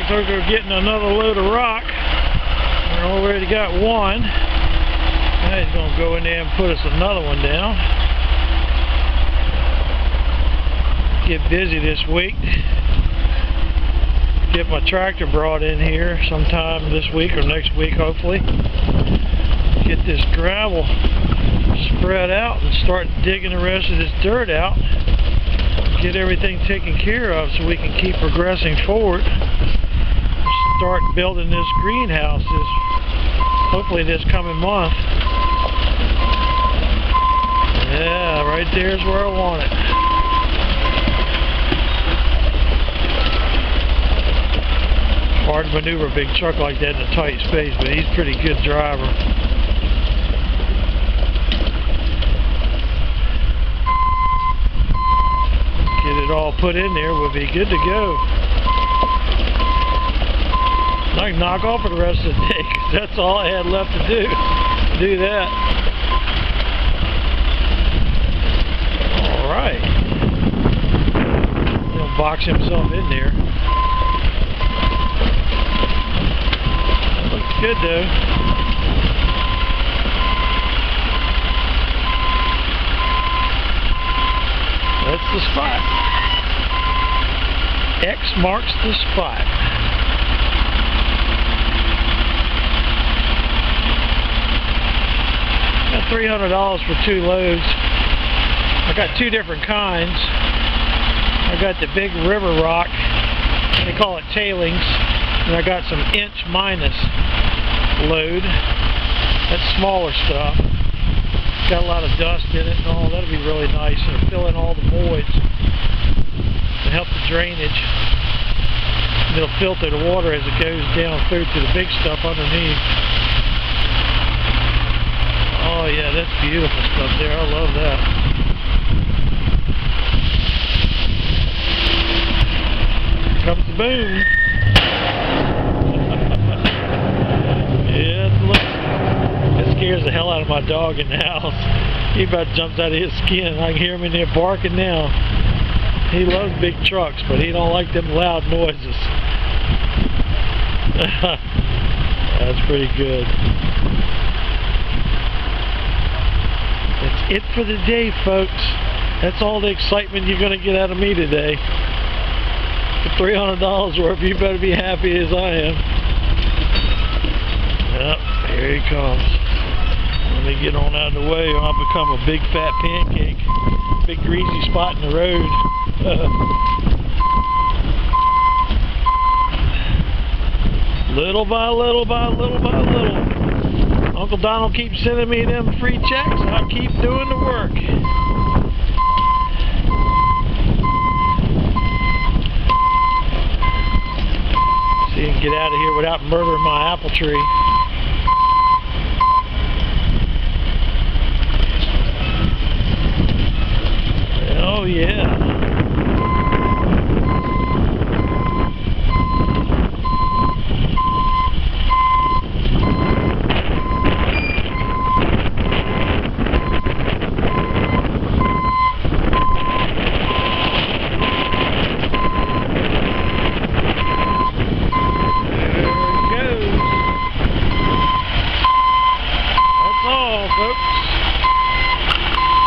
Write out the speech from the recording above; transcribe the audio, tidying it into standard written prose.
folks are getting another load of rock. We already got one. Now he's going to go in there and put us another one down. Get busy this week. Get my tractor brought in here sometime this week or next week, hopefully. Get this gravel spread out and start digging the rest of this dirt out. Get everything taken care of so we can keep progressing forward. Start building this greenhouse hopefully this coming month. Yeah, right there's where I want it. Hard to maneuver a big truck like that in a tight space, but he's a pretty good driver. Get it all put in there, we'll be good to go. I can knock off for the rest of the day, because that's all I had left to do. Do that. Alright. He'll box himself in there. Looks good though. That's the spot. X marks the spot. Got $300 for 2 loads. I got 2 different kinds. I got the big river rock, they call it Tailings, and I got some inch minus load. That's smaller stuff. Got a lot of dust in it and all. That'll be really nice. It'll fill in all the voids and help the drainage. It'll filter the water as it goes down through to the big stuff underneath. Oh yeah, that's beautiful stuff there. I love that. Here comes the boom. Yeah, look. That scares the hell out of my dog in the house. He about jumps out of his skin. I can hear him in there barking now. He loves big trucks, but he don't like them loud noises. That's pretty good. That's it for the day, folks. That's all the excitement you're going to get out of me today. For $300 worth, you better be happy as I am. Yep, here he comes. Let me get on out of the way or I'll become a big fat pancake. Big greasy spot in the road. Little by little by little by little. Uncle Donald keeps sending me them free checks. I keep doing the work. See, you can get out of here without murdering my apple tree. Oh yeah.